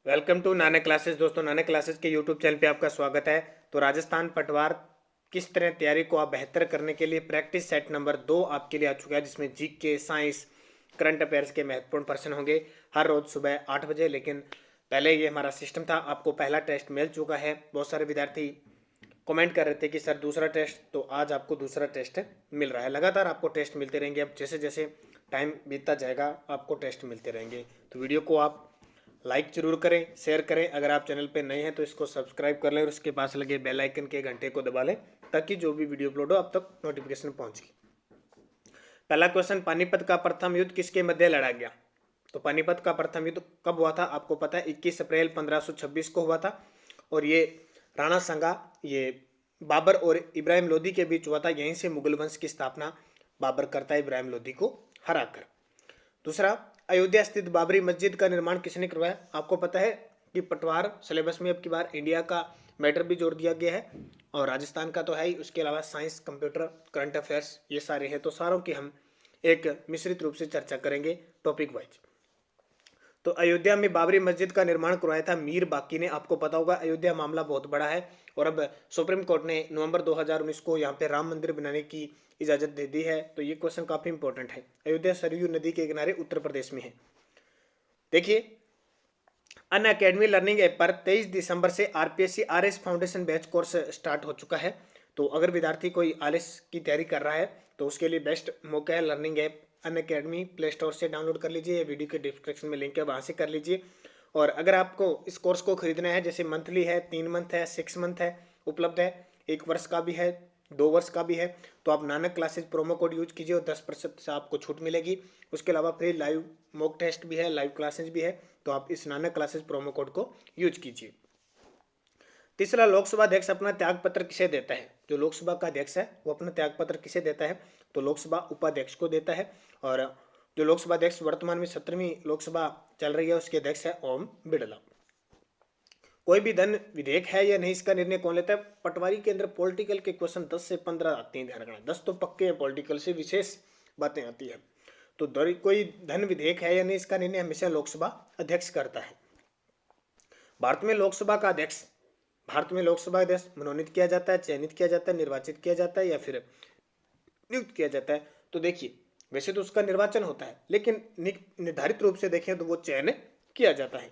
Welcome to Nanak classes. दोस्तों, Nanak classes के YouTube channel पे आपका स्वागत है। तो राजस्थान पटवार किस तरह तैयारी को आप बेहतर करने के लिए प्रैक्टिस सेट नंबर 2 आपके लिए आ चुका है, जिसमें जीके, साइंस, करंट अफेयर्स के महत्वपूर्ण प्रश्न होंगे हर रोज सुबह 8 बजे। लेकिन पहले ये हमारा सिस्टम था, आपको पहला टेस्ट मिल चुका है। बहुत सारे विद्यार्थी कमेंट कर रहे थे कि सर दूसरा टेस्ट, तो आज आपको दूसरा टेस्ट मिल रहा है। लगातार आपको टेस्ट मिलते रहेंगे। अब जैसे जैसे टाइम बीतता जाएगा आपको टेस्ट मिलते रहेंगे। तो वीडियो को आप लाइक जरूर करें, शेयर करें। अगर आप चैनल पे नए हैं तो इसको सब्सक्राइब कर लें और उसके पास लगे बेल आइकन के घंटे को दबा लें, ताकि जो भी वीडियो अपलोड हो आप तक नोटिफिकेशन पहुंचे। पहला क्वेश्चन, पानीपत का प्रथम युद्ध किसके मध्य लड़ा गया? तो पानीपत का प्रथम युद्ध कब हुआ था? आपको पता है 21 अप्रैल 1526 को हुआ था। और ये राणा संगा, ये बाबर और इब्राहिम लोदी के बीच हुआ था। यहीं से मुगल वंश की स्थापना बाबर करता है, इब्राहिम लोदी को हराकर। दूसरा, अयोध्या स्थित बाबरी मस्जिद का निर्माण किसने करवाया? आपको पता है कि पटवार सिलेबस में अब की बार इंडिया का मैटर भी जोड़ दिया गया है, और राजस्थान का तो है ही। उसके अलावा साइंस, कंप्यूटर, करंट अफेयर्स, ये सारे हैं। तो सारों की हम एक मिश्रित रूप से चर्चा करेंगे टॉपिक वाइज। तो अयोध्या में बाबरी मस्जिद का निर्माण करवाया था मीर बाकी ने। आपको पता होगा अयोध्या मामला बहुत बड़ा है, और अब सुप्रीम कोर्ट ने नवंबर 2019 को यहाँ पे राम मंदिर बनाने की इजाजत दे दी है। तो ये क्वेश्चन काफी इंपॉर्टेंट है। अयोध्या सरयू नदी के किनारे उत्तर प्रदेश में है। देखिए, अन अकेडमी लर्निंग ऐप पर 23 दिसंबर से RPSC RS foundation batch course start हो चुका है। तो अगर विद्यार्थी कोई आरएस की तैयारी कर रहा है तो उसके लिए बेस्ट मौका है लर्निंग ऐप। अन अकेडमी प्ले स्टोर से डाउनलोड कर लीजिए, वीडियो के डिस्क्रिप्शन में लिंक है, वहाँ से कर लीजिए। और अगर आपको इस कोर्स को खरीदना है, जैसे मंथली है, 3 मंथ है, 6 मंथ है, उपलब्ध है, 1 वर्ष का भी है, 2 वर्ष का भी है, तो आप Nanak classes promo code use कीजिए और 10% से आपको छूट मिलेगी। उसके अलावा फ्री लाइव मॉक टेस्ट भी है, लाइव क्लासेज भी है। तो आप इस नानक क्लासेज प्रोमो कोड को यूज कीजिए। तीसरा, लोकसभा अध्यक्ष अपना त्याग पत्र किसे देता है? जो लोकसभा का अध्यक्ष है वो अपना त्याग पत्र किसे देता है? तो लोकसभा उपाध्यक्ष को देता है। और जो लोकसभा अध्यक्ष वर्तमान में 17वीं लोकसभा चल रही है, उसके अध्यक्ष है ओम बिड़ला। कोई भी धन विधेयक है या नहीं, इसका निर्णय कौन लेता है? पटवारी के अंदर पॉलिटिकल के क्वेश्चन 10 से 15 आते हैं, ध्यान रखना। 10 तो पक्के हैं, पॉलिटिकल से विशेष बातें आती है। तो कोई धन विधेयक है या नहीं, इसका निर्णय हमेशा लोकसभा अध्यक्ष करता है। भारत में लोकसभा अध्यक्ष मनोनीत किया जाता है, चयनित किया जाता है, निर्वाचित किया जाता है, या फिर नियुक्त किया जाता है? तो देखिए, वैसे तो उसका निर्वाचन होता है, लेकिन निर्धारित रूप से देखें तो वो चयन किया जाता है।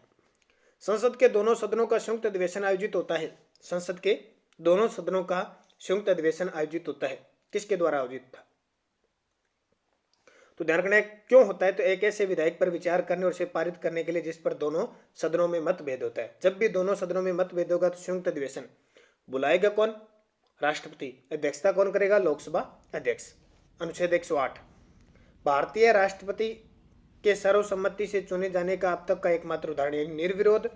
संसद के दोनों सदनों का संयुक्त अधिवेशन आयोजित होता है। संसद के दोनों सदनों का संयुक्त अधिवेशन आयोजित होता है। किसके द्वारा आयोजित था? तो ध्यान रखना है क्यों होता है। तो एक ऐसे विधेयक पर विचार करने और उसे पारित करने के लिए जिस पर दोनों सदनों में मतभेद होता है। जब भी दोनों सदनों में मतभेद होगा तो संयुक्त अधिवेशन बुलाएगा कौन? राष्ट्रपति। अध्यक्षता कौन करेगा? लोकसभा अध्यक्ष। अनुच्छेद 108, भारतीय राष्ट्रपति के सर्वसम्मति से चुने जाने का अब तक का एकमात्र उदाहरण निर्विरोध।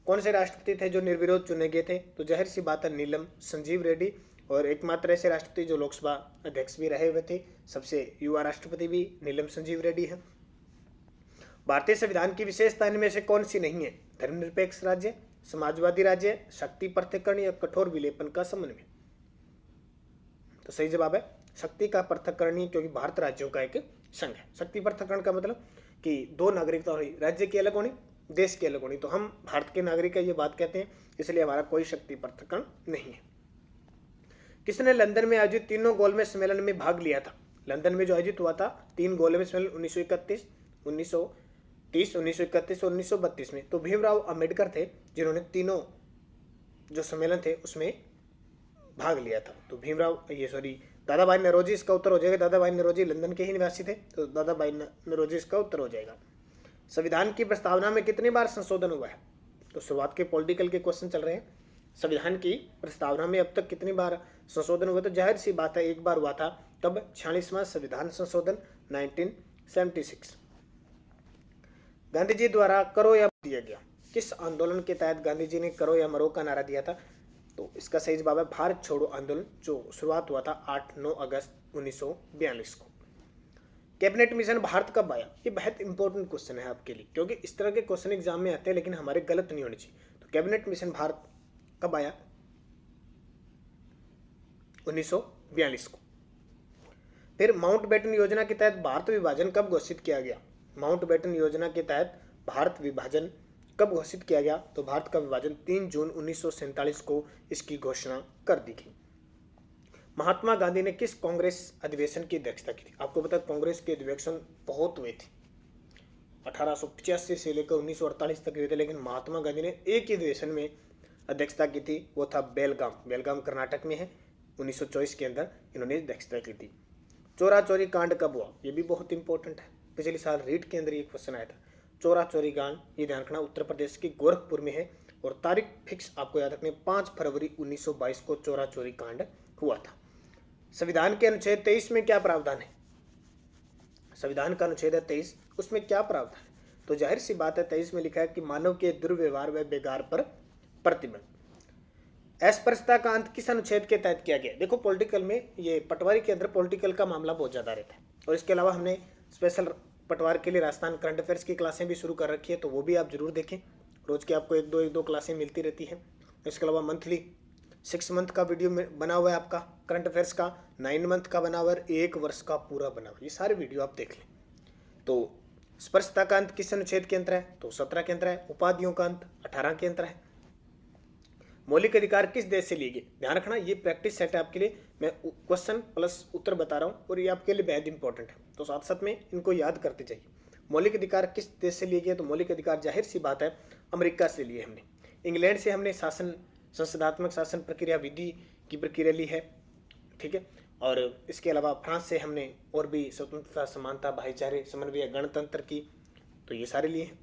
कौन से राष्ट्रपति थे जो निर्विरोध चुने गए थे? तो जाहिर सी बात है नीलम संजीव रेड्डी। और एकमात्र ऐसे राष्ट्रपति जो लोकसभा अध्यक्ष भी रहे हुए थे, सबसे युवा राष्ट्रपति भी नीलम संजीव रेड्डी है। भारतीय संविधान की विशेषता इनमें से कौन सी नहीं है? धर्मनिरपेक्ष राज्य, समाजवादी राज्य, शक्ति पृथक्करण या कठोर विलेपन का समन्वय। तो सही जवाब है शक्ति का पृथक्करण, क्योंकि भारत राज्यों का एक संघ है। शक्ति पृथक्करण का मतलब कि दो नागरिकता होनी, राज्य की अलग होनी, देश की अलग होनी। तो हम भारत के नागरिक है ये बात कहते हैं, इसलिए हमारा कोई शक्ति पृथक्करण नहीं है। किसने लंदन में आयोजित तीनों गोलमेज सम्मेलन में भाग लिया था? लंदन में जो आयोजित हुआ था 3 गोलमेज सम्मेलन 1931, 1930, 1931 और 1932 में, तो भीमराव अंबेडकर थे जिन्होंने तीनों जो सम्मेलन थे उसमें भाग लिया था। तो दादा भाई नौरोजी इसका उत्तर हो जाएगा। दादा भाई नौरोजी लंदन के ही निवासी थे, तो दादा भाई नौरोजी इसका उत्तर हो जाएगा। संविधान की प्रस्तावना में कितनी बार संशोधन हुआ है? तो शुरुआत के पॉलिटिकल के क्वेश्चन चल रहे हैं। संविधान की प्रस्तावना में अब तक कितनी बार संशोधन हुआ? तो जाहिर सी बात है एक बार हुआ था। तब 46वां संविधान संशोधन 1976। गांधी जी द्वारा करो या दिया गया। किस आंदोलन के तहत गांधी जी ने करो या मरो का नारा दिया था? तो इसका सही जवाब है भारत छोड़ो आंदोलन, जो शुरुआत हुआ था 8-9 अगस्त 1942 को। कैबिनेट मिशन भारत कब आया? ये बहुत इंपॉर्टेंट क्वेश्चन है आपके लिए, क्योंकि इस तरह के क्वेश्चन एग्जाम में आते हैं, लेकिन हमारे गलत नहीं होने चाहिए। तो कैबिनेट मिशन भारत कब आया? 1942 को। फिर माउंटबेटन योजना के तहत भारत विभाजन कब घोषित किया गया? माउंटबेटन योजना के तहत भारत विभाजन कब घोषित किया गया? तो भारत का विभाजन 3 जून 1947 को इसकी घोषणा कर दी गई। महात्मा गांधी ने किस कांग्रेस अधिवेशन की अध्यक्षता की थी? आपको पता है कांग्रेस के अधिवेशन बहुत हुए थे, 1885 से लेकर 1948 तक हुए थे, लेकिन महात्मा गांधी ने एक ही अधिवेशन में अध्यक्षता की थी, वो था बेलगाम कर्नाटक में है। 1924 के अंदर इन्होंने अध्यक्षता की थी। चोरा चोरी कांड कब हुआ? ये भी बहुत इंपॉर्टेंट है, पिछले साल रीट के अंदर ये क्वेश्चन आया था। चोरा चोरी कांड, ये ध्यान रखना, उत्तर प्रदेश के गोरखपुर में है और तारीख फिक्स आपको याद रखनी, 5 फरवरी 1922 को चोरा चोरी कांड हुआ था। संविधान के अनुच्छेद 23 में क्या प्रावधान है? संविधान का अनुच्छेद है 23, उसमें क्या प्रावधान है? तो जाहिर सी बात है 23 में लिखा है कि मानव के दुर्व्यवहार व बेगार पर प्रतिबंध। अस्पृश्यता का अंत किस अनुच्छेद के तहत किया गया? देखो पॉलिटिकल में, ये पटवारी के अंदर पॉलिटिकल का मामला बहुत ज्यादा रहता है, और इसके अलावा हमने स्पेशल पटवार के लिए राजस्थान करंट अफेयर्स की क्लासें भी शुरू कर रखी है, तो वो भी आप जरूर देखें। रोज के आपको एक दो क्लासें मिलती रहती है। इसके अलावा मंथली 6 मंथ का वीडियो बना हुआ है आपका करंट अफेयर्स का, 9 मंथ का बना हुआ है, 1 वर्ष का पूरा बना हुआ है, ये सारे वीडियो आप देख लें। तो स्पर्शता का अंत किस अनुच्छेद के अंतर है? तो 17 के अंतर है। उपाधियों का अंत 18 के अंतर है। मौलिक अधिकार किस देश से लिए गए? ध्यान रखना, ये प्रैक्टिस सेट है आपके लिए, मैं क्वेश्चन प्लस उत्तर बता रहा हूँ और ये आपके लिए बेहद इंपॉर्टेंट है, तो साथ साथ में इनको याद करते जाइए। मौलिक अधिकार किस देश से लिए गए? तो मौलिक अधिकार जाहिर सी बात है अमेरिका से लिए हमने। इंग्लैंड से हमने संसदात्मक शासन प्रक्रिया विधि की प्रक्रिया ली है, ठीक है। और इसके अलावा फ्रांस से हमने और भी स्वतंत्रता, समानता, भाईचारे, समन्वय, गणतंत्र की, तो ये सारे लिए हैं।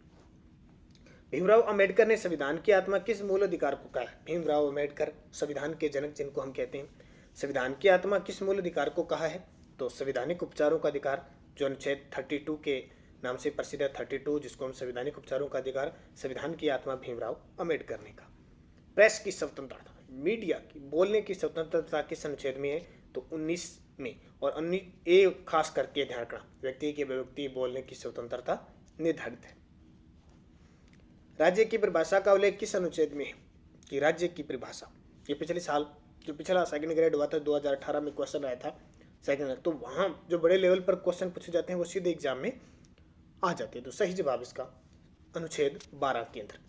भीमराव अंबेडकर ने संविधान की आत्मा किस मूल अधिकार को कहा है? भीमराव अंबेडकर संविधान के जनक जिनको हम कहते हैं, संविधान की आत्मा किस मूल अधिकार को कहा है? तो संवैधानिक उपचारों का अधिकार, जो अनुच्छेद 32 के नाम से प्रसिद्ध है, 32, जिसको हम संवैधानिक उपचारों का अधिकार, संविधान की आत्मा भीमराव अंबेडकर ने कहा। प्रेस की स्वतंत्रता, मीडिया की बोलने की स्वतंत्रता किस अनुच्छेद में है? तो 19 में, और 19A खास करके ध्यान रखना, व्यक्ति की अभिव्यक्ति बोलने की स्वतंत्रता निर्धारित है। राज्य की परिभाषा का उल्लेख किस अनुच्छेद में है? कि राज्य की परिभाषा, ये पिछले साल जो पिछला सेकंड ग्रेड हुआ था 2018 में क्वेश्चन आया था सेकंड, तो वहां जो बड़े लेवल पर क्वेश्चन पूछे जाते हैं वो सीधे एग्जाम में आ जाते हैं। तो सही जवाब इसका अनुच्छेद 12 के अंदर।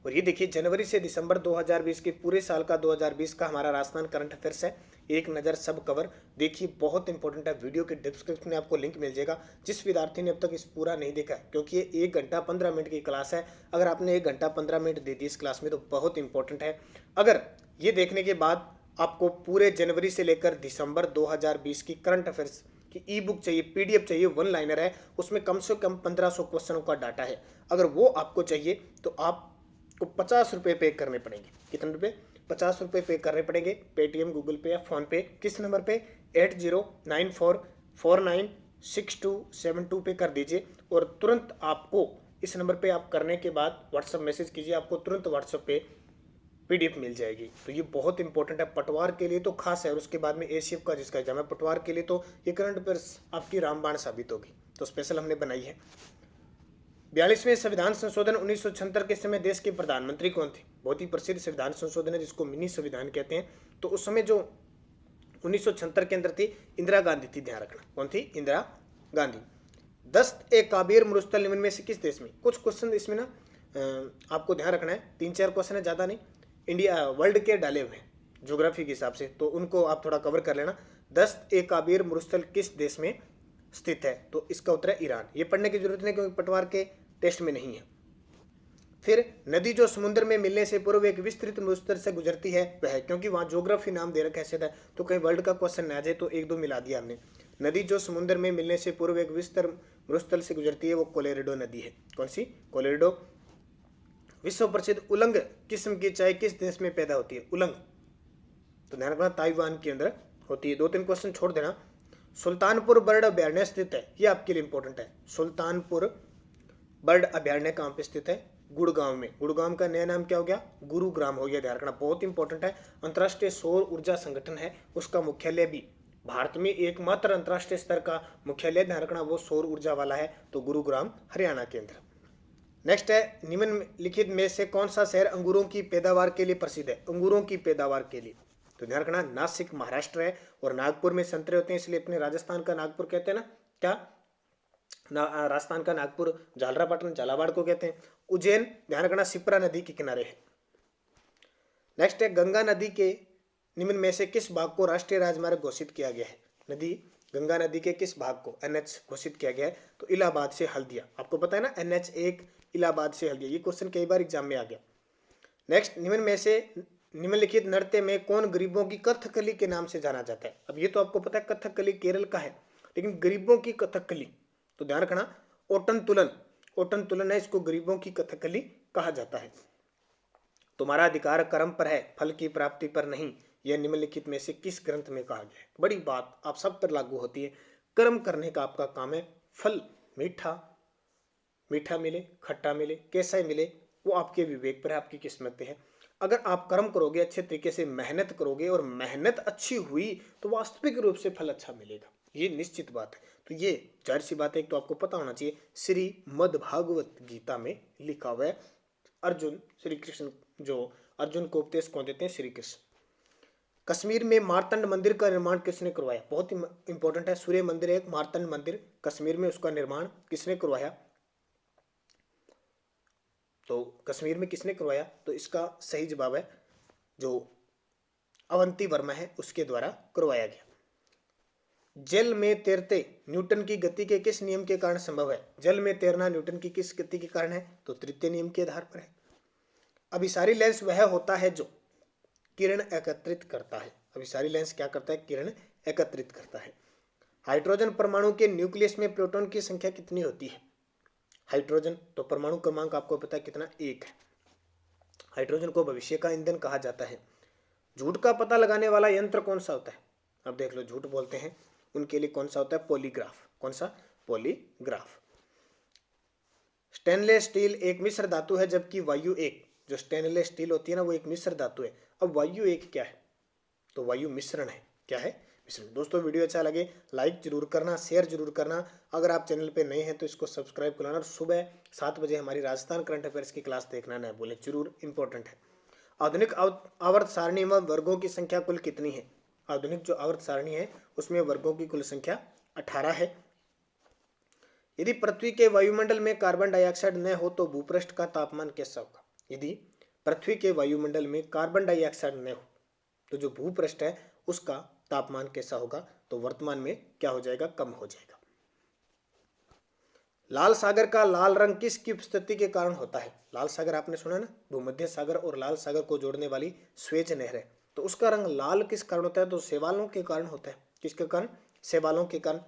और ये देखिए, जनवरी से दिसंबर 2020 के पूरे साल का 2020 का हमारा राजस्थान करंट अफेयर्स है, एक नज़र सब कवर। देखिए बहुत इंपॉर्टेंट है, वीडियो के डिस्क्रिप्शन में आपको लिंक मिल जाएगा। जिस विद्यार्थी ने अब तक इस पूरा नहीं देखा है, क्योंकि ये 1 घंटा 15 मिनट की क्लास है, अगर आपने 1 घंटा 15 मिनट दे दी इस क्लास में तो बहुत इंपॉर्टेंट है। अगर ये देखने के बाद आपको पूरे जनवरी से लेकर दिसंबर 2020 की करंट अफेयर्स की ई बुक चाहिए, PDF चाहिए, 1 लाइनर है, उसमें कम से कम 1500 क्वेश्चनों का डाटा है, अगर वो आपको चाहिए तो आपको 50 रुपये पे करने पड़ेंगे। कितने रुपये? 50 रुपये पे करने पड़ेंगे, पेटीएम, गूगल पे या फोन पे। किस नंबर पे? 8094496272 पे कर दीजिए, और तुरंत आपको इस नंबर पे आप करने के बाद व्हाट्सअप मैसेज कीजिए, आपको तुरंत व्हाट्सअप पे PDF मिल जाएगी। तो ये बहुत इंपॉर्टेंट है, पटवार के लिए तो खास है, और उसके बाद में एशियप का जिसका एग्जाम है पटवार के लिए, तो ये करंट अफेयर्स आपकी रामबाण साबित होगी, तो स्पेशल हमने बनाई है। 42वें संविधान संशोधन 1976 के समय देश के प्रधानमंत्री कौन थे? बहुत ही प्रसिद्ध संविधान संशोधन है, जिसको मिनी संविधान कहते हैं। तो उस समय जो 1976 के अंदर थी, इंदिरा गांधी थी, ध्यान रखना। कौन थी? इंदिरा गांधी। दस्त ए काबिर मुरुस्तल निम्न में से किस देश में? कुछ क्वेश्चन इसमें ना आपको ध्यान रखना है, 3-4 क्वेश्चन है, ज़्यादा नहीं, इंडिया वर्ल्ड के डाले हुए हैं ज्योग्राफी के हिसाब से, तो उनको आप थोड़ा कवर कर लेना। दस्त ए काबिर मुरुस्तल किस देश में स्थित है? तो इसका उत्तर है ईरान। ये पढ़ने की जरूरत नहीं, क्योंकि पटवार के टेस्ट में नहीं है। फिर नदी जो समुद्र में मिलने से पूर्व एक विस्तृत मरुस्थल से गुजरती है वह है, क्योंकि वहां ज्योग्राफी नाम दे रखा है सीधा, तो कहीं वर्ल्ड का क्वेश्चन ना आ जाए तो 1-2 मिला दिया हमने। नदी जो समुद्र में मिलने से पूर्व एक विस्तृत मरुस्थल से गुजरती है वो कोलोराडो नदी है। कौन सी? कोलोराडो। विश्व प्रसिद्ध उलंग किस्म की चाय किस देश में पैदा होती है? उलंग, तो ध्यान रखना ताइवान के अंदर होती है। 2-3 क्वेश्चन छोड़ देना। सुल्तानपुर बर्ड अभ्यारण्य स्थित है, ये आपके लिए इंपॉर्टेंट है। सुल्तानपुर बर्ड अभ्यारण्य कहाँ पे स्थित है? गुड़गांव में। गुड़गांव का नया नाम क्या हो गया? गुरुग्राम हो गया, ध्यान रखना, बहुत इंपॉर्टेंट है। अंतर्राष्ट्रीय सौर ऊर्जा संगठन है, उसका मुख्यालय भी भारत में एकमात्र अंतर्राष्ट्रीय स्तर का मुख्यालय, ध्यान रखना, वो सौर ऊर्जा वाला है, तो गुरुग्राम हरियाणा के अंदर। नेक्स्ट है, निम्नलिखित में से कौन सा शहर अंगूरों की पैदावार के लिए प्रसिद्ध है? अंगूरों की पैदावार के लिए, तो ध्यान रखना, नासिक महाराष्ट्र है, और नागपुर में संतरे होते हैं, इसलिए अपने राजस्थान का नागपुर कहते हैं ना, क्या? राजस्थान का नागपुर झालरापाटन झालावाड़ को कहते हैं। उज्जैन ध्यान रखना शिप्रा नदी के किनारे है। नेक्स्ट है गंगा नदी के निम्न में से किस भाग को राष्ट्रीय राजमार्ग घोषित किया गया है। नदी गंगा नदी के किस भाग को एनएच घोषित किया गया है, तो इलाहाबाद से हल्दिया। आपको पता है ना NH1 इलाहाबाद से हल्दिया, ये क्वेश्चन कई बार एग्जाम में आ गया। नेक्स्ट निम्न में से निम्नलिखित नृत्य में कौन गरीबों की कथकली के नाम से जाना जाता है। अब ये तो आपको पता है कथकली केरल का है, लेकिन गरीबों की कथकली तो ध्यान रखना ओटन तुलन, ओटन तुलन है, इसको गरीबों की कथकली कहा जाता है। तुम्हारा अधिकार कर्म पर है, फल की प्राप्ति पर नहीं, यह निम्नलिखित में से किस ग्रंथ में कहा गया है। बड़ी बात आप सब पर लागू होती है। कर्म करने का आपका काम है, फल मीठा मीठा मिले खट्टा मिले कैसा ही मिले वो आपके विवेक पर है, आपकी किस्मत पे है। अगर आप कर्म करोगे, अच्छे तरीके से मेहनत करोगे और मेहनत अच्छी हुई तो वास्तविक रूप से फल अच्छा मिलेगा, ये निश्चित बात है। तो ये जाहिर सी बात है, एक तो आपको पता होना चाहिए श्रीमद् भागवत गीता में लिखा हुआ है। अर्जुन श्री कृष्ण जो अर्जुन को उपदेश कौन देते हैं, श्री कृष्ण। कश्मीर में मार्तंड मंदिर का निर्माण किसने करवाया, बहुत ही इंपॉर्टेंट है। सूर्य मंदिर है एक, मार्तंड मंदिर कश्मीर में, उसका निर्माण किसने करवाया, तो कश्मीर में किसने करवाया, तो इसका सही जवाब है जो अवंती वर्मा है उसके द्वारा करवाया गया। जल में तैरते न्यूटन की गति के किस नियम के कारण संभव है। जल में तैरना न्यूटन की किस गति के कारण है, तो तृतीय नियम के आधार पर है। अभिसारी लेंस वह होता है जो किरण एकत्रित करता है। अभिसारी लेंस क्या करता है, किरण एकत्रित करता है। हाइड्रोजन परमाणु के न्यूक्लियस में प्रोटॉन की संख्या कितनी होती है। हाइड्रोजन तो परमाणु क्रमांक आपको पता है कितना, 1 है। हाइड्रोजन को भविष्य का ईंधन कहा जाता है। झूठ का पता लगाने वाला यंत्र कौन सा होता है। अब देख लो, झूठ बोलते हैं उनके लिए कौन सा होता है, पॉलीग्राफ। कौन सा, पॉलीग्राफ। स्टेनलेस स्टील एक मिश्र धातु है, जबकि वायु एक, जो स्टेनलेस स्टील होती है ना वो एक मिश्र धातु है। अब वायु एक क्या है, तो वायु मिश्रण है। क्या है, मिश्रण। दोस्तों वीडियो अच्छा लगे लाइक जरूर करना, शेयर जरूर करना। अगर आप चैनल पे नए हैं तो इसको सब्सक्राइब कर लेना, और सुबह 7 बजे हमारी राजस्थान करंट अफेयर्स की क्लास देखना ना भूलें, जरूर इंपॉर्टेंट है। आधुनिक आवर्त सारणी में वर्गों की संख्या कुल कितनी है। आधुनिक जो आवर्त सारणी है उसमें वर्गों की कुल संख्या 18 है। यदि पृथ्वी के वायुमंडल में कार्बन डाइऑक्साइड न हो तो भूपृष्ठ का तापमान कैसा होगा। यदि पृथ्वी के वायुमंडल में कार्बन डाइऑक्साइड न हो तो जो भूपृष्ठ है उसका तापमान कैसा होगा, तो वर्तमान में क्या हो जाएगा, कम हो जाएगा। लाल सागर का लाल रंग किसकी उपस्थिति के कारण होता है। लाल सागर आपने सुना ना, भूमध्य सागर और लाल सागर को जोड़ने वाली स्वेज नहर है, तो उसका रंग लाल किस कारण होता है, तो शैवालों के कारण होता है। किसके कारण, शैवालों के कारण।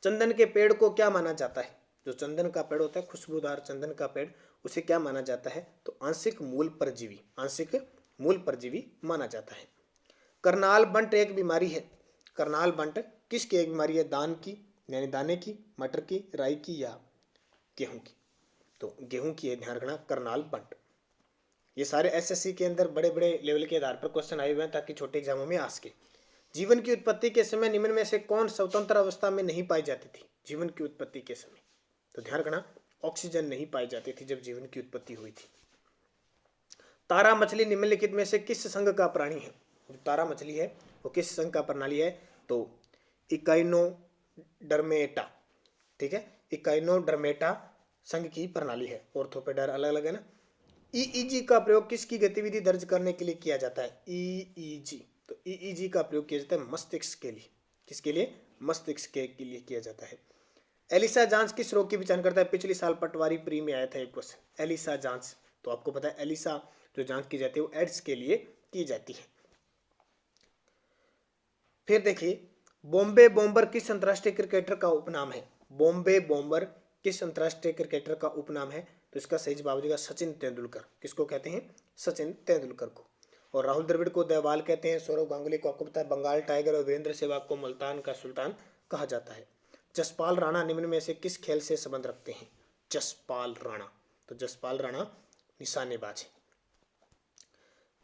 चंदन के पेड़ को क्या माना जाता है, जो चंदन का पेड़ होता है, खुशबूदार चंदन का पेड़, उसे क्या माना जाता है, तो आंशिक मूल परजीवी, आंशिक मूल परजीवी माना जाता है। करनाल बंट एक बीमारी है। करनाल बंट किसकी एक बीमारी है, दान की यानी दाने की, मटर की, राई की या गेहूं की, तो गेहूं की है, ध्यान रखना करनाल बंट। ये सारे एसएससी के अंदर बड़े बड़े लेवल के आधार पर क्वेश्चन आए हुए हैं ताकि छोटे एग्जामों में आ सके। जीवन की उत्पत्ति के समय निम्न में से कौन स्वतंत्र अवस्था में नहीं पाई जाती थी। जीवन की उत्पत्ति के समय, तो ध्यान रखना ऑक्सीजन नहीं पाई जाती थी जब जीवन की उत्पत्ति हुई थी। तारा मछली निम्नलिखित में से किस संघ का प्राणी है। जो तारा मछली है वो किस संघ का प्रणाली है, तो इकाइनोडर्मेटा, ठीक है, इकाइनोडर्मेटा संघ की प्रणाली है। ऑर्थोपेडा अलग अलग है ना। ईईजी का प्रयोग किसकी गतिविधि दर्ज करने के लिए किया जाता है। ईईजी, तो ईईजी का प्रयोग किया जाता है मस्तिष्क के लिए। किसके लिए, मस्तिष्क के लिए किया जाता है। एलिसा जांच किस रोग की पहचान करता है। पिछले साल पटवारी प्री में आया था एक क्वेश्चन, एलिसा जांच, तो आपको पता है एलिसा जो जांच की जाती है वो एड्स के लिए की जाती है। फिर देखिए, बॉम्बे बॉम्बर किस अंतरराष्ट्रीय क्रिकेटर का उपनाम है। बॉम्बे बॉम्बर किस अंतरराष्ट्रीय क्रिकेटर का उपनाम है, तो इसका सही जवाब हो जाएगा सचिन तेंदुलकर। किसको कहते हैं, सचिन तेंदुलकर को। और राहुल द्रविड़ को देवाल कहते हैं। सौरव गांगुली को आपको पता है बंगाल टाइगर, और वीरेंद्र सहवाग को मुल्तान का सुल्तान कहा जाता है। जसपाल राणा निम्न में से किस खेल से संबंध रखते हैं। जसपाल राणा, तो जसपाल राणा निशानेबाज है।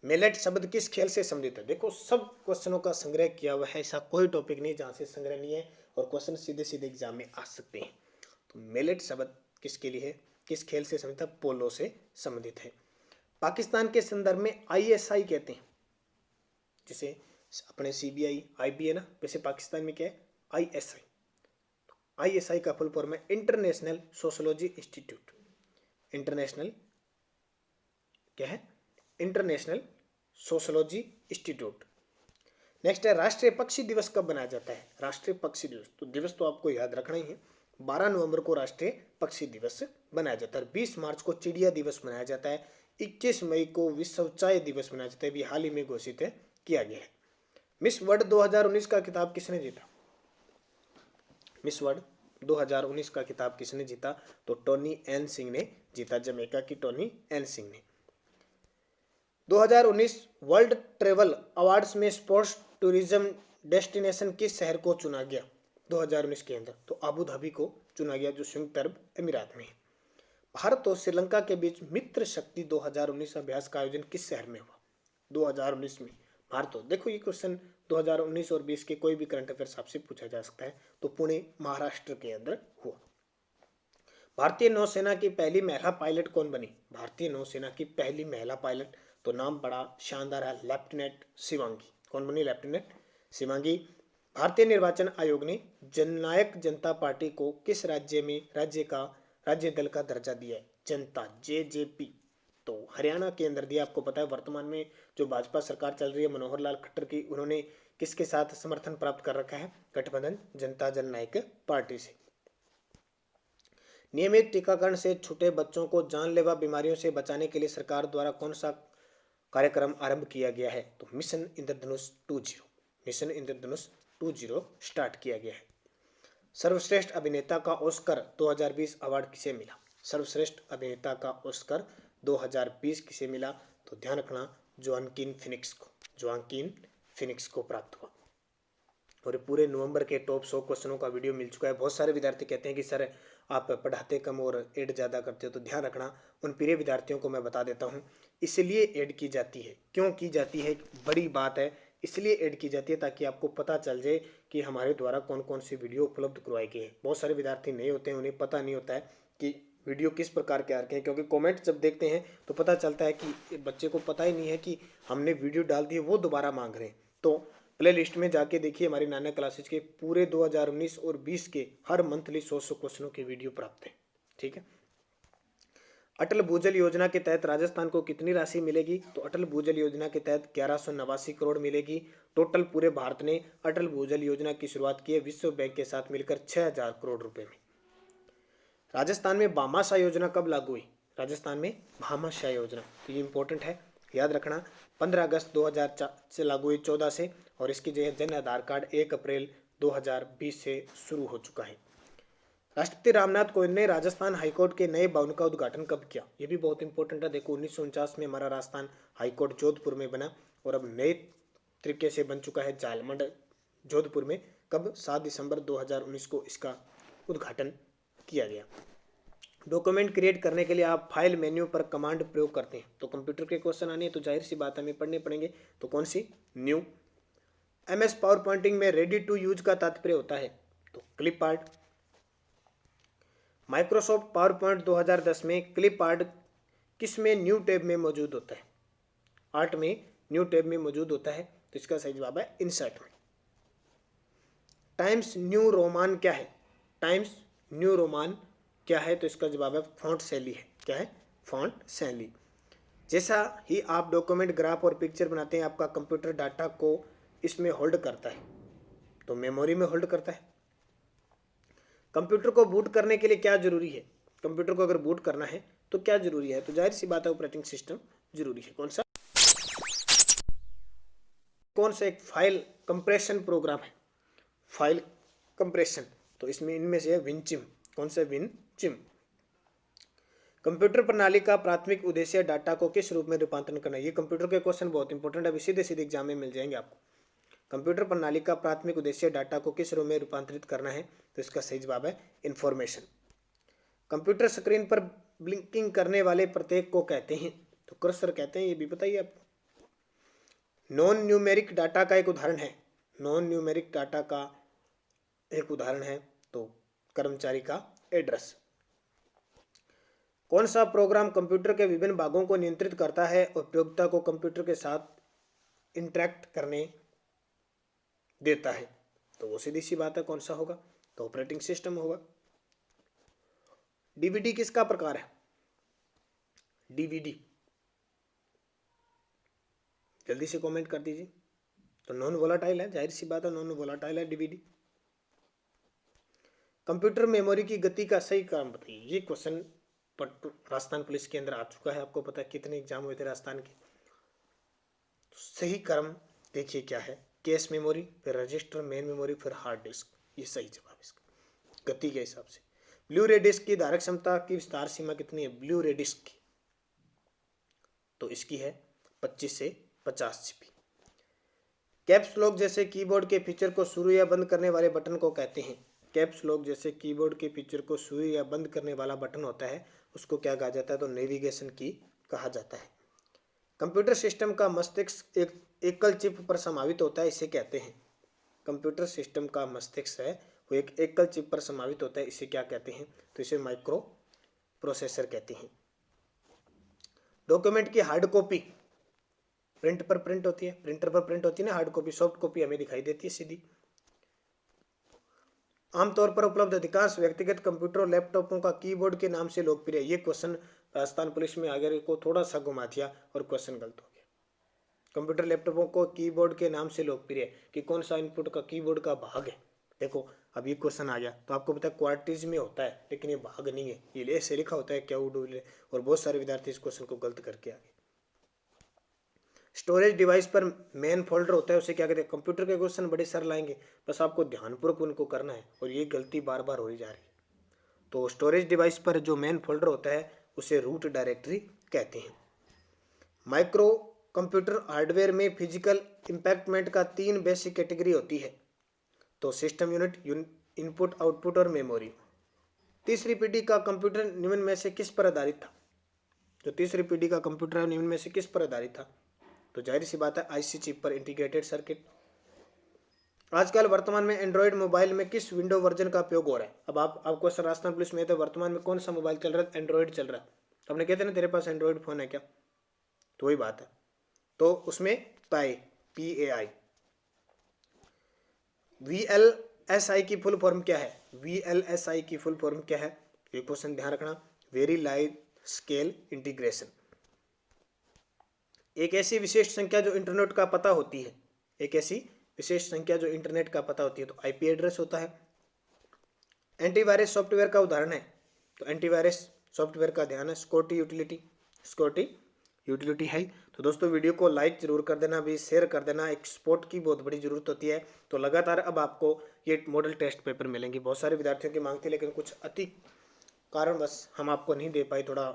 मिलेट शब्द किस खेल से संबंधित है। देखो सब क्वेश्चनों का संग्रह किया हुआ है, ऐसा कोई टॉपिक नहीं जहां से संग्रह नहीं है, और क्वेश्चन सीधे सीधे एग्जाम में आ सकते हैं। तो मिलेट शब्द किसके लिए है, किस खेल से संबंधित है, पोलो से संबंधित है। पाकिस्तान के संदर्भ में ISI कहते हैं, जिसे अपने CBI IB है ना, वैसे पाकिस्तान में क्या है, ISI। ISI का फुल फॉर्म है इंटरनेशनल सोशोलॉजी इंस्टीट्यूट। इंटरनेशनल क्या है? International sociology institute. नेक्स्ट है राष्ट्रीय पक्षी दिवस कब मनाया जाता है? राष्ट्रीय पक्षी दिवस, तो दिवस तो आपको याद रखना ही है। 12 नवंबर को राष्ट्रीय पक्षी दिवस मनाया जाता है। 20 मार्च को चिड़िया दिवस मनाया जाता है। 21 मई को विश्व चाय दिवस मनाया जाता है, भी हाल ही में घोषित किया गया है। मिस वर्ल्ड 2019 का खिताब किसने जीता? मिस वर्ल्ड 2019 का खिताब किसने जीता? तो टोनी एन सिंह ने जीता, जमैका की टोनी एन सिंह ने। 2019 वर्ल्ड ट्रेवल अवार्ड्स में स्पोर्ट्स टूरिज्म डेस्टिनेशन किस शहर को चुना गया 2019 के अंदर? तो अबू धाबी को चुना गया, जो संयुक्त अरब अमीरात में है। भारत और श्रीलंका के बीच मित्र शक्ति 2019 अभ्यास का आयोजन किस शहर में हुआ 2019 में? भारत। देखो ये क्वेश्चन 2019 और 20 के कोई भी करंट अफेयर्स आपसे पूछा जा सकता है। तो पुणे महाराष्ट्र के अंदर हुआ। भारतीय नौसेना की पहली महिला पायलट कौन बनी? भारतीय नौसेना की पहली महिला पायलट, तो नाम बड़ा शानदार है, लेफ्टिनेंट शिवांगी। कौन बनी? लेफ्टिनेंट शिवांगी। भारतीय निर्वाचन आयोग ने जननायक जनता पार्टी को किस राज्य दल का दर्जा दिया है? जनता, JJP। तो हरियाणा के अंदर दिया। आपको पता है वर्तमान में जो भाजपा सरकार चल रही है मनोहर लाल खट्टर की, उन्होंने किसके साथ समर्थन प्राप्त कर रखा है? गठबंधन जनता जननायक पार्टी से। नियमित टीकाकरण से छूटे बच्चों को जानलेवा बीमारियों से बचाने के लिए सरकार द्वारा कौन सा कार्यक्रम आरंभ किया गया है? तो मिशन इंद्रधनुष 20। मिशन इंद्रधनुष 20 स्टार्ट किया गया है। सर्वश्रेष्ठ अभिनेता का ऑस्कर 2020 अवार्ड किसे मिला? सर्वश्रेष्ठ अभिनेता का ऑस्कर 2020 किसे मिला? तो ध्यान रखना, जोआकिन फिनिक्स को। जोआकिन फिनिक्स को प्राप्त हुआ। और पूरे नवंबर के टॉप 100 क्वेश्चनों का वीडियो मिल चुका है। बहुत सारे विद्यार्थी कहते हैं कि सर आप पढ़ाते कम और ऐड ज़्यादा करते हो, तो ध्यान रखना, उन प्रिय विद्यार्थियों को मैं बता देता हूँ इसलिए ऐड की जाती है। क्यों की जाती है? बड़ी बात है, इसलिए ऐड की जाती है ताकि आपको पता चल जाए कि हमारे द्वारा कौन कौन सी वीडियो उपलब्ध करवाई गई है। बहुत सारे विद्यार्थी नए होते हैं, उन्हें पता नहीं होता है कि वीडियो किस प्रकार के आ रखे हैं, क्योंकि कमेंट जब देखते हैं तो पता चलता है कि बच्चे को पता ही नहीं है कि हमने वीडियो डाल दी है, वो दोबारा मांग रहे हैं। तो प्ले लिस्ट में जाके देखिए, हमारी नाना क्लासेज के पूरे 2019 और 20 के हर मंथली 100 क्वेश्चनों की वीडियो प्राप्त है। ठीक है। अटल भूजल योजना के तहत राजस्थान को कितनी राशि मिलेगी? तो अटल भूजल योजना के तहत 1189 करोड़ मिलेगी। टोटल पूरे भारत ने अटल भूजल योजना की शुरुआत की है विश्व बैंक के साथ मिलकर 6000 करोड़ रुपए में। राजस्थान में भामाशाह योजना कब लागू हुई? राजस्थान में भामाशाह योजना, तो ये इंपॉर्टेंट है, याद रखना। 15 अगस्त 2004 से लागू हुई 14 से, और इसकी जो है जन आधार कार्ड 1 अप्रैल 2020 से शुरू हो चुका है। राष्ट्रपति रामनाथ कोविंद ने राजस्थान हाईकोर्ट के नए भवन का उद्घाटन कब किया? ये भी बहुत इंपॉर्टेंट है। देखो 1949 में हमारा राजस्थान हाईकोर्ट जोधपुर में बना, और अब नए तरीके से बन चुका है झालमंड जोधपुर में। कब? 7 दिसंबर 2019 को इसका उद्घाटन किया गया। डॉक्यूमेंट क्रिएट करने के लिए आप फाइल मेन्यू पर कमांड प्रयोग करते हैं, तो कंप्यूटर के क्वेश्चन आने तो जाहिर सी बात हमें पढ़ने पड़ेंगे। तो कौन सी? न्यू। MS पावर पॉइंटिंग में रेडी टू यूज का तात्पर्य होता है? तो clip art. Microsoft power point 2010 में क्लिप आर्ट किस में न्यू टैब में मौजूद होता है? आर्ट में न्यू टैब में मौजूद होता है, तो इसका सही जवाब है इंसर्ट में। टाइम्स न्यू रोमान क्या है? टाइम्स न्यू रोमान क्या है? तो इसका जवाब है फॉन्ट शैली है। क्या है? फॉन्ट शैली। जैसा ही आप डॉक्यूमेंट, ग्राफ और पिक्चर बनाते हैं, आपका कंप्यूटर डाटा को इसमें होल्ड करता है, तो मेमोरी में होल्ड करता है। कंप्यूटर को बूट करने के लिए क्या जरूरी है? कंप्यूटर को अगर बूट करना है तो क्या जरूरी है? तो जाहिर सी बात है ऑपरेटिंग सिस्टम जरूरी है। कौन सा एक फाइल कंप्रेशन प्रोग्राम है? फाइल कंप्रेशन, तो इसमें इनमें से है विनचिम। कौन सा? विनचिम। कंप्यूटर प्रणाली का प्राथमिक उद्देश्य डाटा को किस रूप में रूपांतरण करना है? ये कंप्यूटर के क्वेश्चन बहुत इंपॉर्टेंट है, अभी सीधे सीधे एग्जाम में मिल जाएंगे आपको। कंप्यूटर प्रणाली का प्राथमिक उद्देश्य डाटा को किस रूप में रूपांतरित करना है? तो इसका सही जवाब है इंफॉर्मेशन। कंप्यूटर स्क्रीन पर ब्लिंकिंग करने वाले प्रत्येक को कहते हैं? तो कर्सर कहते हैं। ये भी बताइए आप। नॉन न्यूमेरिक डाटा का एक उदाहरण है? नॉन न्यूमेरिक डाटा का एक उदाहरण है तो कर्मचारी का एड्रेस। कौन सा प्रोग्राम कंप्यूटर के विभिन्न भागों को नियंत्रित करता है और प्रयोगता को कंप्यूटर के साथ इंटरेक्ट करने देता है? तो वो सीधी सी बात है, कौन सा होगा? तो ऑपरेटिंग सिस्टम होगा। डीवीडी किसका प्रकार है? डीवीडी जल्दी से कमेंट कर दीजिए। तो नॉन वोलाटाइल है, जाहिर सी बात है नॉन वोलाटाइल है डीवीडी। कंप्यूटर मेमोरी की गति का सही क्रम बताइए। ये क्वेश्चन राजस्थान पुलिस के अंदर आ चुका है, आपको पता है कितने एग्जाम हुए थे राजस्थान के। तो सही क्रम देखिए क्या है, कैश मेमोरी, फिर रजिस्टर, मेन मेमोरी, फिर हार्ड डिस्क, ये सही जवाब इसका गति के हिसाब से। ब्लू रे डिस्क की धारक क्षमता की विस्तार सीमा कितनी है? ब्लू रे डिस्क की तो इसकी है 25 से 50 जीबी। कैप्स लॉक जैसे कीबोर्ड के फीचर को शुरू या बंद करने वाले बटन को कहते हैं? कैप्स लॉक जैसे कीबोर्ड के फीचर को शुरू या बंद करने वाला बटन होता है, उसको क्या कहा जाता है? तो नेविगेशन की कहा जाता है। कंप्यूटर सिस्टम का मस्तिष्क एक एकल चिप पर समावित होता है, इसे कहते हैं? कंप्यूटर सिस्टम का मस्तिष्क है वो एक एकल चिप पर समावित होता है, इसे क्या कहते हैं? तो इसे माइक्रो प्रोसेसर कहते हैं। डॉक्यूमेंट की हार्ड कॉपी प्रिंटर पर प्रिंट होती है ना हार्ड कॉपी, सॉफ्ट कॉपी हमें दिखाई देती है सीधी। आमतौर पर उपलब्ध अधिकांश व्यक्तिगत कंप्यूटर और लैपटॉपों का कीबोर्ड के नाम से लोकप्रिय है। ये क्वेश्चन राजस्थान पुलिस में आगे को थोड़ा सा घुमा दिया और क्वेश्चन गलत हो गया। कंप्यूटर लैपटॉपों को कीबोर्ड के नाम से लोकप्रिय है कि कौन सा इनपुट का कीबोर्ड का भाग है? देखो अब ये क्वेश्चन आ गया तो आपको पता है क्वार्टीज में होता है, लेकिन ये भाग नहीं है, ये ऐसे लिखा होता है क्या उडूले, और बहुत सारे विद्यार्थी इस क्वेश्चन को गलत करके आ गए। स्टोरेज डिवाइस पर मेन फोल्डर होता है, उसे क्या कहते हैं? कंप्यूटर के क्वेश्चन बड़े सरल आएंगे, बस आपको ध्यानपूर्वक उनको करना है, और ये गलती बार बार हो ही जा रही है। तो स्टोरेज डिवाइस पर जो मेन फोल्डर होता है उसे रूट डायरेक्टरी कहते हैं। माइक्रो कंप्यूटर हार्डवेयर में फिजिकल इम्पैक्टमेंट का 3 बेसिक कैटेगरी होती है, तो सिस्टम यूनिट, इनपुट आउटपुट और मेमोरी। तीसरी पीढ़ी का कंप्यूटर निम्न में से किस पर आधारित था? जो तीसरी पीढ़ी का कंप्यूटर है निम्न में से किस पर आधारित था? तो जाहिर सी बात है आईसी चिप पर, इंटीग्रेटेड सर्किट। आजकल वर्तमान में एंड्रॉयड मोबाइल में किस विंडो वर्जन का उपयोग हो रहा है? अब आपको राजस्थान पुलिस में तो वर्तमान में कौन सा मोबाइल चल रहा है? एंड्रॉयड चल रहा है। तो आपने कहते ना तेरे पास एंड्रॉयड फोन है क्या, तो वही बात है। तो उसमें PAI VLSI की फुल फॉर्म क्या है? VLSI की फुल फॉर्म क्या है? ये क्वेश्चन ध्यान रखना, वेरी लार्ज स्केल इंटीग्रेशन। एक ऐसी विशेष संख्या जो इंटरनेट का पता होती है, एक ऐसी विशेष संख्या जो इंटरनेट का पता होती है, तो आईपी एड्रेस होता है। एंटीवायरस सॉफ्टवेयर का उदाहरण है, तो एंटीवायरस सॉफ्टवेयर का ध्यान है सिक्योरिटी यूटिलिटी है। तो दोस्तों वीडियो को लाइक जरूर कर देना, भी शेयर कर देना, एक सपोर्ट की बहुत बड़ी जरूरत होती है। तो लगातार अब आपको ये मॉडल टेस्ट पेपर मिलेंगे, बहुत सारे विद्यार्थियों की मांग थी, लेकिन कुछ अति कारणवश हम आपको नहीं दे पाए, थोड़ा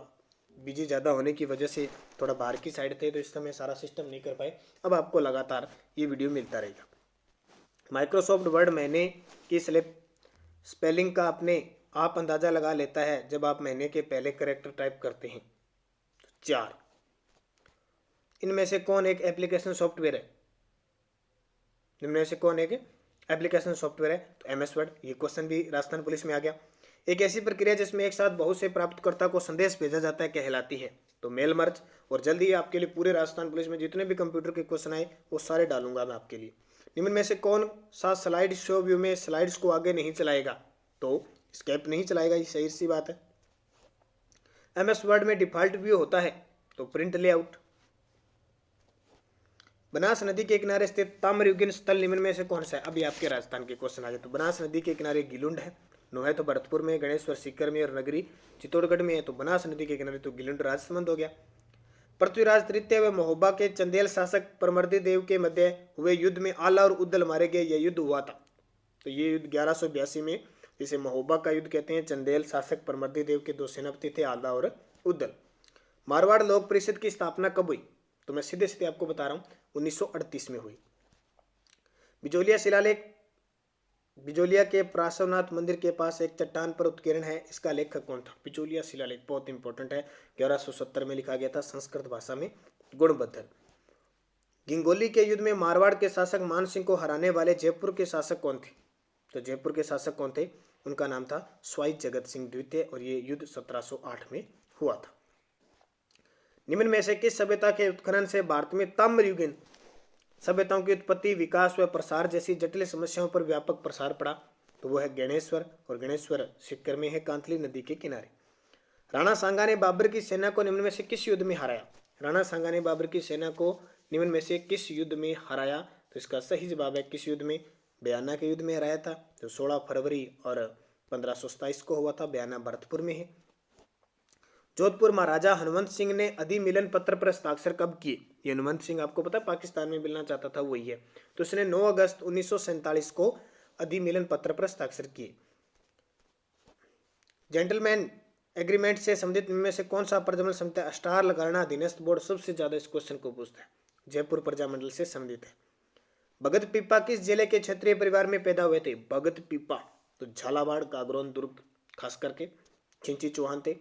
बिजी ज़्यादा होने की वजह से थोड़ा बाहर की साइड थे, तो इस समय सारा सिस्टम नहीं कर पाए। अब आपको लगातार ये वीडियो मिलता रहेगा। माइक्रोसॉफ्ट वर्ड महीने की स्पेलिंग का अपने आप अंदाज़ा लगा लेता है जब आप महीने के पहले कैरेक्टर टाइप करते हैं। 4 इनमें से कौन एक एप्लीकेशन सॉफ्टवेयर है? इनमें से कौन एक एप्लीकेशन सॉफ्टवेयर है? तो MS वर्ड। ये क्वेश्चन भी राजस्थान पुलिस में आ गया। एक ऐसी प्रक्रिया जिसमें एक साथ बहुत से प्राप्तकर्ता को संदेश भेजा जाता है कहलाती है? तो मेल मर्ज। और जल्दी ही आपके लिए पूरे राजस्थान पुलिस में जितने भी कंप्यूटर के क्वेश्चन आए वो सारे डालूंगा मैं आपके लिए। निम्न में से कौन सा स्लाइड शो व्यू में स्लाइड्स को आगे नहीं चलाएगा? तो स्केप नहीं चलाएगा, ये सही सी बात है। MS वर्ड में डिफॉल्ट व्यू होता है, तो प्रिंट लेआउट। बनास नदी के किनारे स्थित ताम्रयुगीन स्थल निम्न में से कौन सा है? अभी आपके राजस्थान के क्वेश्चन आ गए। तो बनास नदी के किनारे गिलुंड है, नोहे तो भरतपुर में, गणेश्वर सीकर में, और नगरी चित्तौड़गढ़ में है। तो बनास नदी के किनारे तो गिलुंड राजसमंद हो गया। पृथ्वीराज तृतीय व महोबा के चंदेल शासक परमर्दी देव के मध्य हुए युद्ध में आला और उद्दल मारे गए, यह युद्ध हुआ था। तो ये युद्ध 1182 में, जिसे महोबा का युद्ध कहते हैं। चंदेल शासक परमर्दी देव के 2 सेनापति थे, आला और उद्दल। मारवाड़ लोक परिषद की स्थापना कब हुई? तो मैं सीधे सीधे आपको बता रहा हूँ, 1938 में हुई। बिजोलिया शिलालेख बिजोलिया के पार्श्वनाथ मंदिर के पास एक चट्टान पर उत्कीर्ण है, इसका लेखक कौन था? बिजोलिया शिलालेख बहुत इंपॉर्टेंट है, 1170 में लिखा गया था संस्कृत भाषा में, गुणबद्ध। गिंगोली के युद्ध में मारवाड़ के शासक मान सिंह को हराने वाले जयपुर के शासक कौन थे? तो जयपुर के शासक कौन थे? उनका नाम था स्वाई जगत सिंह द्वितीय, और ये युद्ध 1708 में हुआ था। निम्न में से किस सभ्यता के उत्खनन से भारत में ताम्रयुगीन सभ्यताओं की उत्पत्ति, विकास व प्रसार जैसी जटिल समस्याओं पर व्यापक प्रसार पड़ा? तो वो है गणेश्वर, और गणेश्वर सीकर में है, कांतली नदी के किनारे। राणा सांगा ने बाबर की सेना को निम्न में से किस युद्ध में हराया? राणा सांगा ने बाबर की सेना को निम्न में से किस युद्ध में हराया? तो इसका सही जवाब है किस युद्ध में? बयाना के युद्ध में हराया था, जो 16 फरवरी और 1527 को हुआ था। बयाना भरतपुर में है। जोधपुर महाराजा हनुमंत सिंह ने अधिमिलन पत्र पर हस्ताक्षर कब किए? ये हनुमंत सिंह आपको पता है पाकिस्तान में मिलना चाहता था, वही है। तो उसने 9 अगस्त 1947 को अधिमिलन पत्र पर हस्ताक्षर किए। जेंटलमैन एग्रीमेंट से संबंधित में से कौन सा प्रजनन संहिता स्टार लगाना अधीनस्थ बोर्ड सबसे ज्यादा इस क्वेश्चन को पूछता है? जयपुर प्रजामंडल से संबंधित है। भगत पीपा किस जिले के क्षत्रिय परिवार में पैदा हुए थे? भगत पीपा तो झालावाड़, गागरोन, दुर्ग, खास करके चिंची चौहान थे।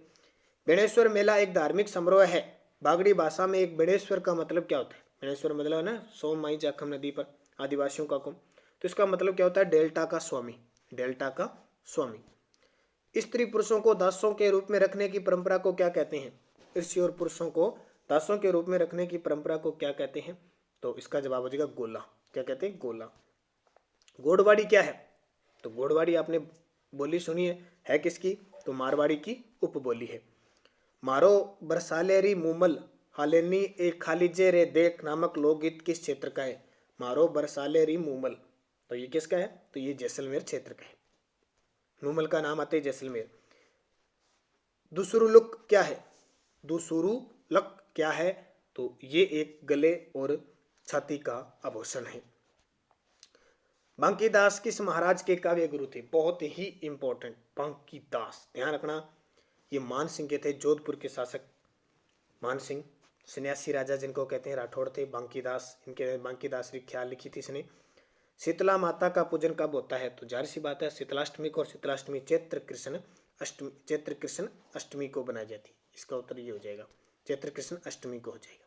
बेणेश्वर मेला एक धार्मिक समारोह है। बागड़ी भाषा में एक बेणेश्वर का मतलब क्या होता है? बेणेश्वर मतलब है ना सोम माई जाखम नदी पर आदिवासियों का कुंभ, तो इसका मतलब क्या होता है? डेल्टा का स्वामी, डेल्टा का स्वामी। स्त्री पुरुषों को दासों के रूप में रखने की परंपरा को क्या कहते हैं? स्त्री और पुरुषों को दासों के रूप में रखने की परंपरा को क्या कहते हैं? तो इसका जवाब हो जाएगा गोला। क्या कहते हैं? गोला। गोड़वाड़ी क्या है? तो गोड़वाड़ी आपने बोली सुनी है किसकी? तो मारवाड़ी की उपबोली है। मारो बरसालेरी मूमल हालेनी एक खालीजे रे देख नामक लोकगीत किस क्षेत्र का है? मारो बरसालेरी मूमल, तो ये किसका है? तो ये जैसलमेर क्षेत्र का है। मूमल का नाम आते है जैसलमेर। दुसुरुलुक क्या है? दुसुरुलक क्या है? तो ये एक गले और छाती का आभूषण है। बांकीदास किस महाराज के काव्य गुरु थे? बहुत ही इंपॉर्टेंट, बांकीदास ध्यान रखना। ये मान सिंह के थे, जोधपुर के शासक मान सिंह, सन्यासी राजा जिनको कहते हैं, राठौड़ थे। बांकीदास, इनके बांकीदास ख्याल लिखी थी इसने। शीतला माता का पूजन कब होता है? तो जाहिर सी बात है शीतलाष्टमी को, और शीतलाष्टमी चैत्र कृष्ण अष्टमी को बनाई जाती है। इसका उत्तर ये हो जाएगा, चैत्र कृष्ण अष्टमी को हो जाएगा।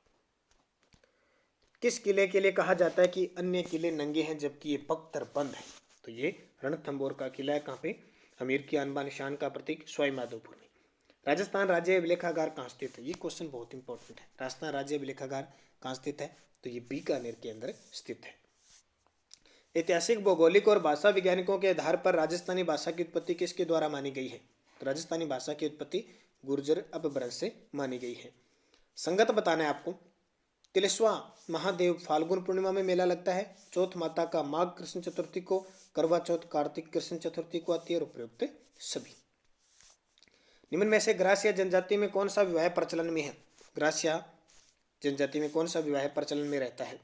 किस किले के लिए कहा जाता है कि अन्य किले नंगे हैं जबकि ये पख्तर बंद है? तो ये रणथंबोर का किला है। कहाँ पे? अमीर की आन बान शान का प्रतीक सवाई माधोपुर में। राजस्थान राज्य अभिलेखागार कहाँ स्थित है? ये क्वेश्चन बहुत इंपॉर्टेंट है। राजस्थान राज्य अभिलेखागार कहाँ स्थित है? तो ये बीकानेर के अंदर स्थित है। ऐतिहासिक, भौगोलिक और भाषा वैज्ञानिकों के आधार पर राजस्थानी भाषा की उत्पत्ति किसके द्वारा मानी गई है? तो राजस्थानी भाषा की उत्पत्ति गुर्जर अपभ्रंश से मानी गई है। संगत बताना है आपको। तिलस्वा महादेव फाल्गुन पूर्णिमा में मेला लगता है। चौथ माता का माघ कृष्ण चतुर्थी को, करवा चौथ कार्तिक कृष्ण चतुर्थी को आती है, और उपयुक्त सभी। निम्न में से ग्रासिया जनजाति में कौन सा विवाह प्रचलन में है? ग्रासिया जनजाति में कौन सा विवाह प्रचलन में रहता है?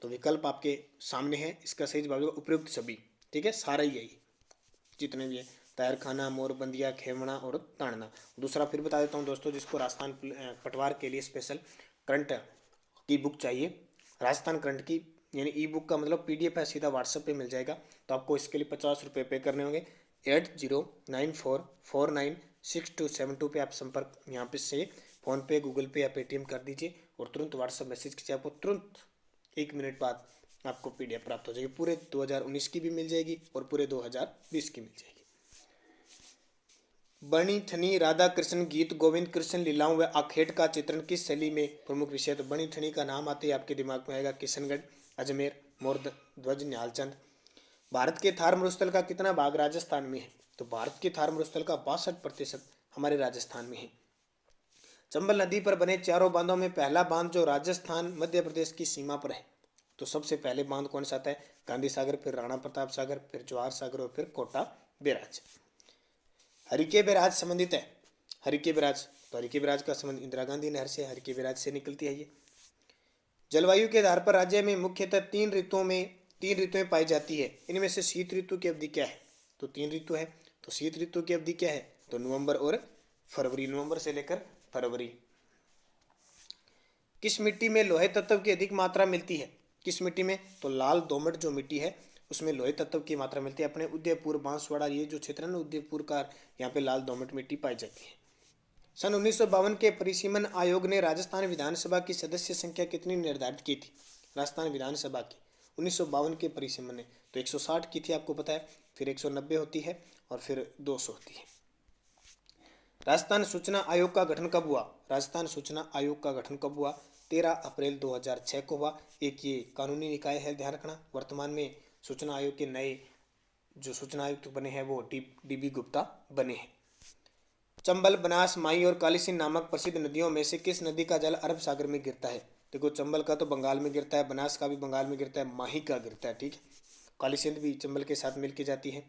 तो विकल्प आपके सामने है। इसका सही जवाब होगा उपयुक्त सभी। ठीक है, सारा ही यही जितने भी है, तैरखाना, मोरबंदिया, खेमणा और ताड़ना। दूसरा फिर बता देता हूँ दोस्तों, जिसको राजस्थान पटवार के लिए स्पेशल करंट की बुक चाहिए, राजस्थान करंट की, यानी ई बुक का मतलब PDF है, सीधा व्हाट्सएप पे मिल जाएगा। तो आपको इसके लिए 50 रुपये पे करने होंगे। 8094496272 पे आप संपर्क यहाँ पे से फ़ोन पे, गूगल पे या पेटीएम कर दीजिए, और तुरंत व्हाट्सएप मैसेज कीजिए। आपको तुरंत 1 मिनट बाद आपको PDF प्राप्त हो जाएगी। पूरे 2019 की भी मिल जाएगी और पूरे 2020 की मिल जाएगी। बनी ठनी राधा कृष्ण गीत, गोविंद कृष्ण लीलाओं व आखेट का चित्रण किस शैली में प्रमुख विषय? तो बनी ठनी का नाम आते ही आपके दिमाग में आएगा किशनगढ़, अजमेर, मोर ध्वज, न्यालचंद। भारत के थार मरुस्थल का कितना भाग राजस्थान में है? तो भारत के थार मरुस्थल का 62% हमारे राजस्थान में है। चंबल नदी पर बने चारों बांधों में पहला बांध जो राजस्थान मध्य प्रदेश की सीमा पर है, तो सबसे पहले बांध कौन सा आता है? गांधी सागर, फिर राणा प्रताप सागर, फिर जवाहर सागर और फिर कोटा बैराज। हरिके बैराज संबंधित है। हरिके बैराज, तो हरिके बैराज का संबंध इंदिरा गांधी नहर से, हरिके बैराज से निकलती है ये। जलवायु के आधार पर राज्य में मुख्यतः तीन ऋतुएं पाई जाती है। इनमें से शीत ऋतु की अवधि क्या है? तो 3 ऋतु है। तो शीत ऋतु की अवधि क्या है? तो नवंबर और फरवरी, नवंबर से लेकर फरवरी। किस मिट्टी में लोहे तत्व की अधिक मात्रा मिलती है? किस मिट्टी में? तो लाल दोमट जो मिट्टी है उसमें लोहे तत्व की मात्रा मिलती है। अपने उदयपुर, बांसवाड़ा, ये जो क्षेत्र है ना उदयपुर का, यहाँ पे लाल दोमट मिट्टी पाई जाती है। सन 1952 के परिसीमन आयोग ने राजस्थान विधानसभा की सदस्य संख्या कितनी निर्धारित की थी? राजस्थान विधानसभा की 1952 के परिसीमन ने तो 160 की थी, आपको पता है, फिर 190 होती है और फिर 200 होती है। राजस्थान सूचना आयोग का गठन कब हुआ? राजस्थान सूचना आयोग का गठन कब हुआ? 13 अप्रैल 2006 को हुआ। एक ये कानूनी निकाय है, ध्यान रखना। वर्तमान में सूचना आयोग के नए जो सूचना आयुक्त बने हैं वो DB गुप्ता बने हैं। चंबल, बनास, माई और काली सिंध नामक प्रसिद्ध नदियों में से किस नदी का जल अरब सागर में गिरता है? देखो, चंबल का तो बंगाल में गिरता है, बनास का भी बंगाल में गिरता है, माही का गिरता है, ठीक है। काली सिंध भी चंबल के साथ मिलकर जाती है।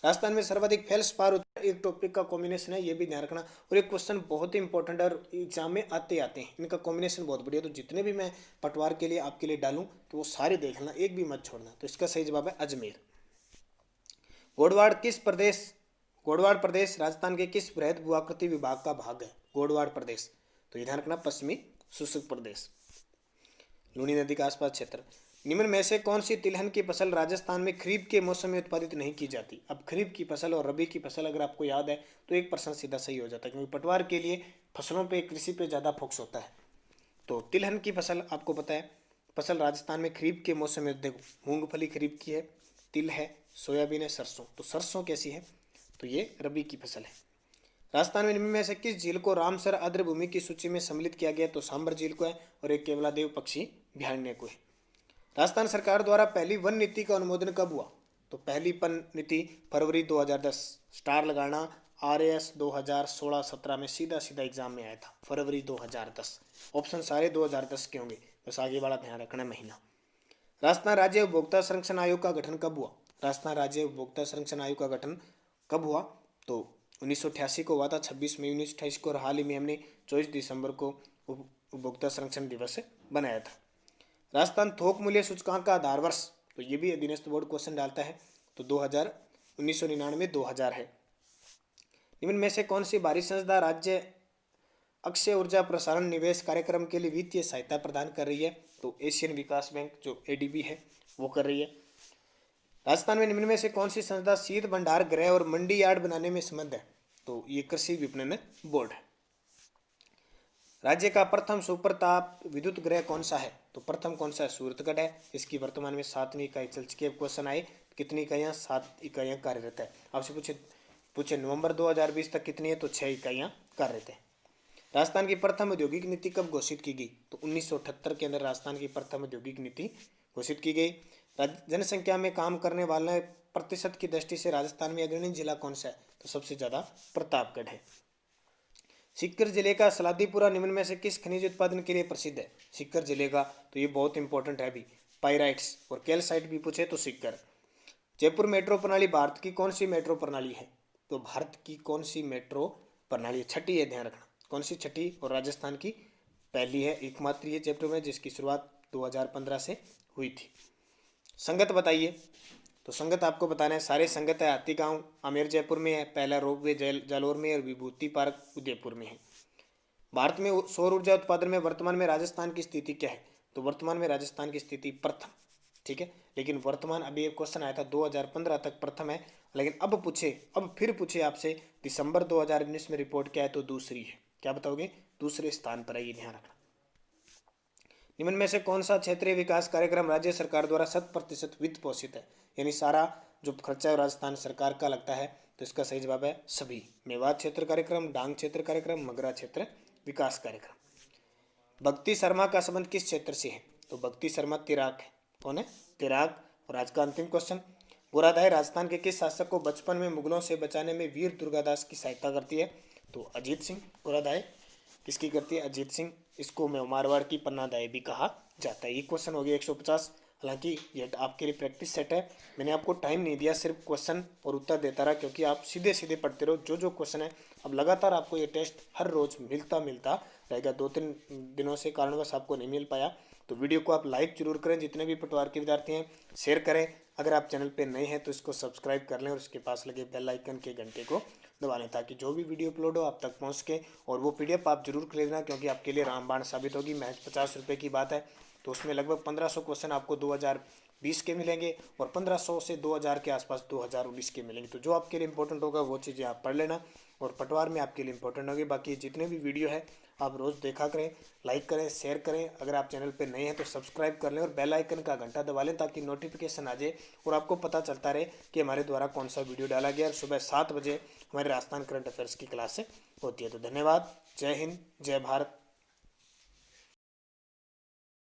राजस्थान में सर्वाधिक फेल्सपार एक टॉपिक का कॉम्बिनेशन है, ये भी ध्यान रखना। और एक क्वेश्चन बहुत ही इंपॉर्टेंट है और एग्जाम में आते हैं, इनका कॉम्बिनेशन बहुत बढ़िया। तो जितने भी मैं पटवार के लिए आपके लिए डालूं तो वो सारे देख लेना, एक भी मत छोड़ना। तो इसका सही जवाब है अजमेर। गोडवाड़ प्रदेश राजस्थान के किस बृहद भूआकृति विभाग का भाग है? गोडवाड़ प्रदेश, तो ये ध्यान रखना, पश्चिमी शुष्क प्रदेश, लूनी नदी का आसपास क्षेत्र। निम्न में से कौन सी तिलहन की फसल राजस्थान में खरीफ के मौसम में उत्पादित नहीं की जाती? अब खरीफ की फसल और रबी की फसल अगर आपको याद है तो 1% सीधा सही हो जाता है, क्योंकि पटवार के लिए फसलों पे, कृषि पे ज़्यादा फोकस होता है। तो तिलहन की फसल आपको पता है, फसल राजस्थान में खरीफ के मौसम में, देखो मूंगफली खरीफ की है, तिल है, सोयाबीन है, सरसों। तो सरसों कैसी है? तो ये रबी की फसल है। राजस्थान में निम्न में से किस झील को रामसर आर्द्रभूमि की सूची में सम्मिलित किया गया? तो सांबर झील को है, और एक केवलादेव पक्षी अभयारण्य को है। राजस्थान सरकार द्वारा पहली वन नीति का अनुमोदन कब हुआ? तो पहली वन नीति फरवरी 2010, स्टार लगाना, RAS 2016-17 में सीधा एग्जाम में आया था, फरवरी 2010। ऑप्शन सारे 2010 के होंगे, बस आगे वाला ध्यान रखना महीना। राजस्थान राज्य उपभोक्ता संरक्षण आयोग का गठन कब हुआ? राजस्थान राज्य उपभोक्ता संरक्षण आयोग का गठन कब हुआ? तो 1988 को हुआ था, 26 मई 1928 को, और हाल ही में हमने 24 दिसंबर को उपभोक्ता संरक्षण दिवस बनाया था। राजस्थान थोक मूल्य सूचकांक का आधार वर्ष, तो ये भी अधीनस्थ बोर्ड क्वेश्चन डालता है, तो 1999-2000 है। निम्न में से कौन सी भारी संस्था राज्य अक्षय ऊर्जा प्रसारण निवेश कार्यक्रम के लिए वित्तीय सहायता प्रदान कर रही है? तो एशियन विकास बैंक, जो ADB है, वो कर रही है। राजस्थान में निम्न में से कौन सी संस्था शीत भंडार गृह और मंडी यार्ड बनाने में संबद्ध है? तो ये कृषि विपणन बोर्ड है। राज्य का प्रथम सुपर ताप विद्युत गृह कौन सा है? तो प्रथम कौन सा है? सूरतगढ़ है। इसकी वर्तमान में 7वीं इकाई चल चुकी है। क्वेश्चन आए कितनी इकाइयाँ? 7 इकाइयाँ कार्यरत है। आपसे पूछे नवंबर 2020 तक कितनी है? तो 6 इकाइयाँ कार्यरत है। राजस्थान की प्रथम औद्योगिक नीति कब घोषित की गई? तो 1978 के अंदर राजस्थान की प्रथम औद्योगिक नीति घोषित की गई। जनसंख्या में काम करने वाले प्रतिशत की दृष्टि से राजस्थान में अग्रणी जिला कौन सा है? तो सबसे ज्यादा प्रतापगढ़ है। सीकर जिले का सलादीपुरा निम्न में से किस खनिज उत्पादन के लिए प्रसिद्ध है? सीकर जिले का, तो ये बहुत इंपॉर्टेंट है भी, पाइराइट्स और कैल्साइट भी पूछे तो सीकर। जयपुर मेट्रो प्रणाली भारत की कौन सी मेट्रो प्रणाली है? तो भारत की कौन सी मेट्रो प्रणाली? छठी है, ध्यान रखना, कौन सी? छठी, और राजस्थान की पहली है, एकमात्र है जयपुर में, जिसकी शुरुआत 2015 से हुई थी। संगत बताइए, तो संगत आपको बताना है, सारे संगत है। हाथी गांव आमेर जयपुर में है, पहला रोपवे जालोर में और विभूति पार्क उदयपुर में है। भारत में सौर ऊर्जा उत्पादन में वर्तमान में राजस्थान की स्थिति क्या है? तो वर्तमान में राजस्थान की स्थिति प्रथम, ठीक है। लेकिन वर्तमान, अभी एक क्वेश्चन आया था 2015 तक प्रथम है, लेकिन अब फिर पूछे आपसे दिसंबर 2019 में रिपोर्ट क्या है? तो दूसरी है। क्या बताओगे? दूसरे स्थान पर है, ये ध्यान रखना। निम्न में से कौन सा क्षेत्रीय विकास कार्यक्रम राज्य सरकार द्वारा 100% वित्त पोषित है? यानी सारा जो खर्चा राजस्थान सरकार का लगता है। तो इसका सही जवाब है सभी। मेवात क्षेत्र कार्यक्रम, डांग क्षेत्र कार्यक्रम, मगरा क्षेत्र विकास कार्यक्रम। भक्ति शर्मा का संबंध किस क्षेत्र से है? तो भक्ति शर्मा तिराक है। कौन है? तिराक। और आज का अंतिम क्वेश्चन, गोरादाई राजस्थान के किस शासक को बचपन में मुगलों से बचाने में वीर दुर्गादास की सहायता करती है? तो अजीत सिंह। गोरादाई किसकी करती है? अजीत सिंह। इसको मारवाड़ की पन्नादाई भी कहा जाता है। ये क्वेश्चन हो गया 150। हालांकि ये आपके लिए प्रैक्टिस सेट है, मैंने आपको टाइम नहीं दिया, सिर्फ क्वेश्चन और उत्तर देता रहा, क्योंकि आप सीधे सीधे पढ़ते रहो जो क्वेश्चन है। अब लगातार आपको ये टेस्ट हर रोज मिलता रहेगा। 2-3 दिनों से कारणवश आपको नहीं मिल पाया, तो वीडियो को आप लाइक जरूर करें, जितने भी पटवार के विद्यार्थी हैं शेयर करें। अगर आप चैनल पर नए हैं तो इसको सब्सक्राइब कर लें और उसके पास लगे बेल आइकन के घंटे को दबा लें, ताकि जो भी वीडियो अपलोड हो आप तक पहुंच सके। और वो PDF आप जरूर खरीदना, क्योंकि आपके लिए रामबाण साबित होगी। महज 50 रुपये की बात है, तो उसमें लगभग 1500 क्वेश्चन आपको 2020 के मिलेंगे और 1500 से 2000 के आसपास 2019 के मिलेंगे। तो जो आपके लिए इंपॉर्टेंट होगा वो चीज़ें आप पढ़ लेना, और पटवार में आपके लिए इंपॉर्टेंट होगी। बाकी जितने भी वीडियो है आप रोज़ देखा करें, लाइक करें, शेयर करें। अगर आप चैनल पर नए हैं तो सब्सक्राइब कर लें और बेल आइकन का घंटा दबा लें, ताकि नोटिफिकेशन आ जाए और आपको पता चलता रहे कि हमारे द्वारा कौन सा वीडियो डाला गया। और सुबह 7 बजे हमारे राजस्थान करंट अफेयर्स की क्लास होती है। तो धन्यवाद। जय हिंद, जय भारत,